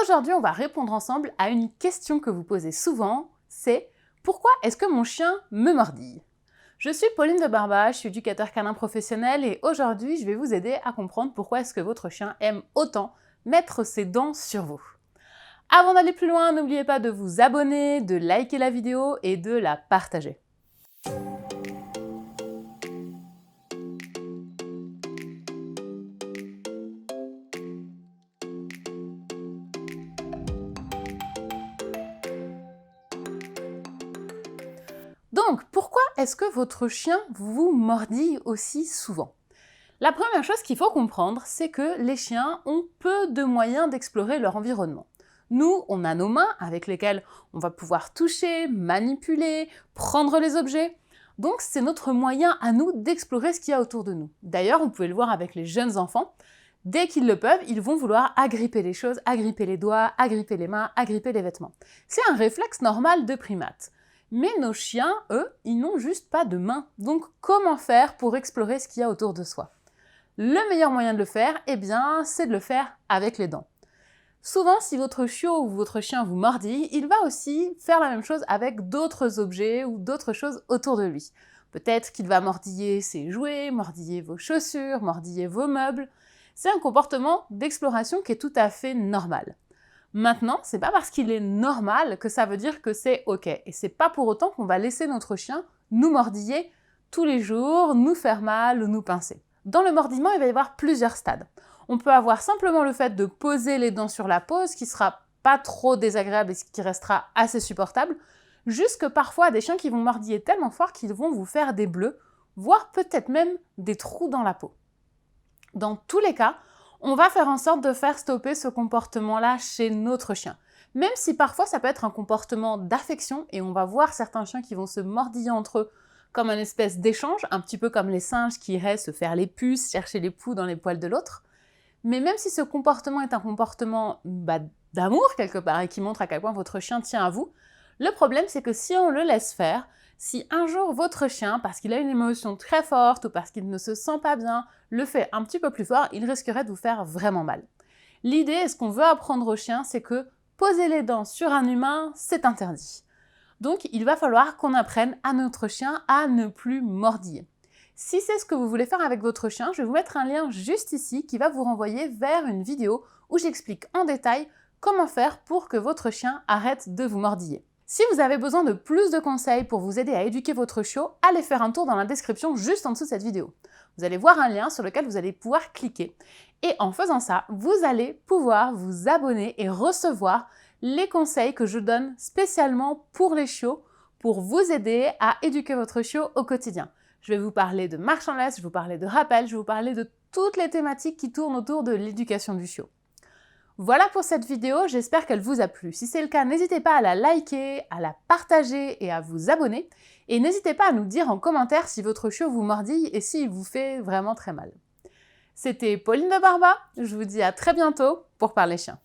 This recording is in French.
Aujourd'hui, on va répondre ensemble à une question que vous posez souvent, c'est « Pourquoi est-ce que mon chien me mordille ?» Je suis Pauline de Barba, je suis éducateur canin professionnel et aujourd'hui, je vais vous aider à comprendre pourquoi est-ce que votre chien aime autant mettre ses dents sur vous. Avant d'aller plus loin, n'oubliez pas de vous abonner, de liker la vidéo et de la partager. Donc, pourquoi est-ce que votre chien vous mordille aussi souvent? La première chose qu'il faut comprendre, c'est que les chiens ont peu de moyens d'explorer leur environnement. Nous, on a nos mains avec lesquelles on va pouvoir toucher, manipuler, prendre les objets. Donc, c'est notre moyen à nous d'explorer ce qu'il y a autour de nous. D'ailleurs, vous pouvez le voir avec les jeunes enfants. Dès qu'ils le peuvent, ils vont vouloir agripper les choses, agripper les doigts, agripper les mains, agripper les vêtements. C'est un réflexe normal de primate. Mais nos chiens, eux, ils n'ont juste pas de mains. Donc comment faire pour explorer ce qu'il y a autour de soi? Le meilleur moyen de le faire, eh bien, c'est de le faire avec les dents. Souvent, si votre chiot ou votre chien vous mordille, il va aussi faire la même chose avec d'autres objets ou d'autres choses autour de lui. Peut-être qu'il va mordiller ses jouets, mordiller vos chaussures, mordiller vos meubles. C'est un comportement d'exploration qui est tout à fait normal. Maintenant, c'est pas parce qu'il est normal que ça veut dire que c'est ok. Et c'est pas pour autant qu'on va laisser notre chien nous mordiller tous les jours, nous faire mal ou nous pincer. Dans le mordillement, il va y avoir plusieurs stades. On peut avoir simplement le fait de poser les dents sur la peau, ce qui sera pas trop désagréable et ce qui restera assez supportable, jusque parfois des chiens qui vont mordiller tellement fort qu'ils vont vous faire des bleus, voire peut-être même des trous dans la peau. Dans tous les cas, on va faire en sorte de faire stopper ce comportement-là chez notre chien. Même si parfois ça peut être un comportement d'affection et on va voir certains chiens qui vont se mordiller entre eux comme une espèce d'échange, un petit peu comme les singes qui iraient se faire les puces, chercher les poux dans les poils de l'autre. Mais même si ce comportement est un comportement d'amour quelque part et qui montre à quel point votre chien tient à vous, le problème c'est que si on le laisse faire, si un jour votre chien, parce qu'il a une émotion très forte ou parce qu'il ne se sent pas bien, le fait un petit peu plus fort, il risquerait de vous faire vraiment mal. L'idée, et ce qu'on veut apprendre au chien, c'est que poser les dents sur un humain, c'est interdit. Donc il va falloir qu'on apprenne à notre chien à ne plus mordiller. Si c'est ce que vous voulez faire avec votre chien, je vais vous mettre un lien juste ici qui va vous renvoyer vers une vidéo où j'explique en détail comment faire pour que votre chien arrête de vous mordiller. Si vous avez besoin de plus de conseils pour vous aider à éduquer votre chiot, allez faire un tour dans la description juste en dessous de cette vidéo. Vous allez voir un lien sur lequel vous allez pouvoir cliquer. Et en faisant ça, vous allez pouvoir vous abonner et recevoir les conseils que je donne spécialement pour les chiots, pour vous aider à éduquer votre chiot au quotidien. Je vais vous parler de marche en laisse, je vais vous parler de rappel, je vais vous parler de toutes les thématiques qui tournent autour de l'éducation du chiot. Voilà pour cette vidéo, j'espère qu'elle vous a plu. Si c'est le cas, n'hésitez pas à la liker, à la partager et à vous abonner. Et n'hésitez pas à nous dire en commentaire si votre chiot vous mordille et s'il vous fait vraiment très mal. C'était Pauline de Barba, je vous dis à très bientôt pour parler chien.